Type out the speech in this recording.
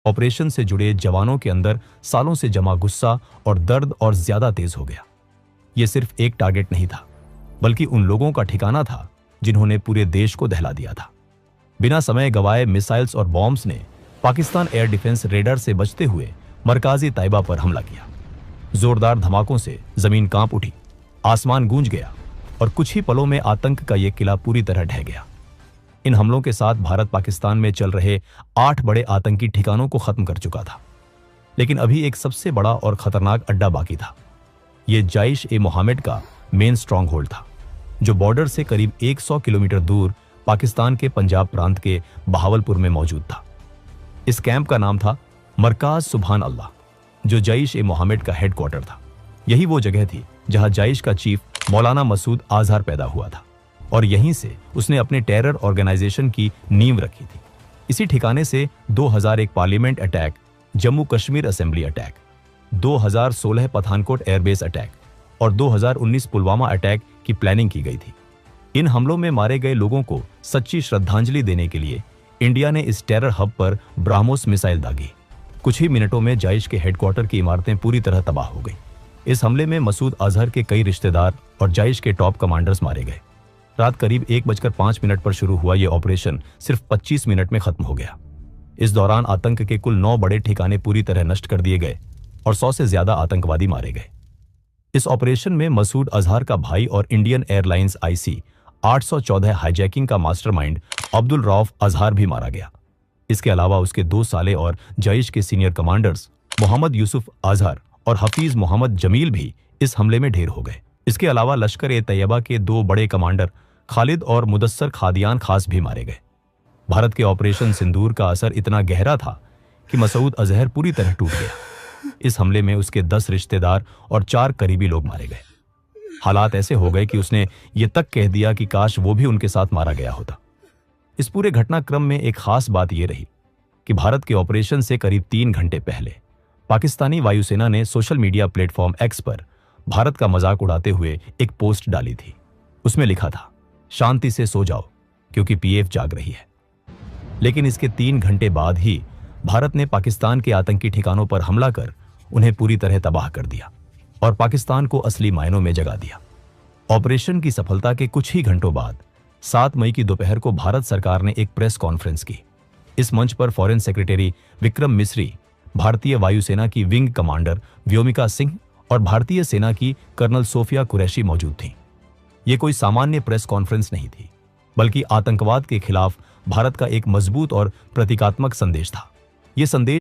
Operation से जुड़े जवानों के अंदर सालों से जमा गुस्सा और दर्द और ज्यादा तेज हो गया। यह सिर्फ एक टारगेट नहीं था, बल्कि उन लोगों का ठिकाना था जिन्होंने पूरे देश को दहला दिया था। बिना समय गवाए मिसाइल्स और बॉम्ब्स ने पाकिस्तान एयर डिफेंस रेडर से बचते हुए मरकाजी तैयबा पर हमला किया। जोरदार धमाकों से जमीन कांप उठी, आसमान गूंज गया और कुछ ही पलों में आतंक का यह किला पूरी तरह ढह गया। इन हमलों के साथ भारत पाकिस्तान में चल रहे 8 बड़े आतंकी ठिकानों को खत्म कर चुका था, लेकिन अभी एक सबसे बड़ा और खतरनाक अड्डा बाकी था। यह जैश ए मोहम्मद का मेन स्ट्रॉन्ग होल्ड था, जो बॉर्डर से करीब 100 किलोमीटर दूर पाकिस्तान के पंजाब प्रांत के बहावलपुर में मौजूद था। इस कैंप का नाम था मरकाज सुभान अल्लाह, जो जैश ए मोहम्मद का हेडक्वार्टर था। यही वो जगह थी जहां जैश का चीफ मौलाना मसूद अजहर पैदा हुआ था और यहीं से उसने अपने टेरर ऑर्गेनाइजेशन की नींव रखी थी। इसी ठिकाने से 2001 parliament attack, Jammu Kashmir assembly attack, 2016 Pathankot airbase attack और 2019 पुलवामा अटैक की प्लानिंग की गई थी। इन हमलों में मारे गए लोगों को सच्ची श्रद्धांजलि देने के लिए इंडिया ने इस टेरर हब पर ब्राह्मोस मिसाइल दागी। कुछ ही मिनटों में जैश के हेडक्वार्टर की इमारतें पूरी तरह तबाह हो गई। इस हमले में मसूद अजहर के कई रिश्तेदार और जैश के टॉप कमांडर्स मारे गए। रात करीब 1:05 पर शुरू हुआ यह ऑपरेशन सिर्फ 25 मिनट में खत्म हो गया। इस दौरान आतंक के कुल 9 बड़े ठिकाने पूरी तरह नष्ट कर दिए गए और 100 से ज्यादा आतंकवादी मारे गए। इस ऑपरेशन में मसूद अजहर का भाई और इंडियन एयरलाइंस IC 814 हाईजैकिंग का मास्टरमाइंड अब्दुल रऊफ अजहर भी मारा गया। इसके अलावा उसके 2 साले और जैश के सीनियर कमांडर्स मोहम्मद यूसुफ अजहर और हफीज मोहम्मद जमील भी इस हमले में ढेर हो गए। इसके अलावा लश्कर ए तैयबा के 2 बड़े कमांडर खालिद और मुदस्सर खादियान खास भी मारे गए। भारत के ऑपरेशन सिंदूर का असर इतना गहरा था कि मसूद अजहर पूरी तरह टूट गया। इस हमले में उसके 10 रिश्तेदार और 4 करीबी लोग मारे गए। हालात ऐसे हो गए कि उसने ये तक कह दिया कि काश वो भी उनके साथ मारा गया होता। इस पूरे घटनाक्रम में एक खास बात यह रही कि भारत के ऑपरेशन से करीब 3 घंटे पहले पाकिस्तानी वायुसेना ने सोशल मीडिया प्लेटफॉर्म X पर भारत का मजाक उड़ाते हुए एक पोस्ट डाली थी। उसमें लिखा था, शांति से सो जाओ क्योंकि PF जाग रही है। लेकिन इसके 3 घंटे बाद ही भारत ने पाकिस्तान के आतंकी ठिकानों पर हमला कर उन्हें पूरी तरह तबाह कर दिया और पाकिस्तान को असली मायनों में जगा दिया। ऑपरेशन की सफलता के कुछ ही घंटों बाद 7 मई की दोपहर को भारत सरकार ने एक प्रेस कॉन्फ्रेंस की। इस मंच पर फॉरेन सेक्रेटरी विक्रम मिस्री, भारतीय वायुसेना की विंग कमांडर व्योमिका सिंह और भारतीय सेना की कर्नल सोफिया कुरैशी मौजूद थीं। ये कोई सामान्य प्रेस कॉन्फ्रेंस नहीं थी, बल्कि आतंकवाद के खिलाफ भारत का एक मजबूत और प्रतीकात्मक संदेश था। ये संदेश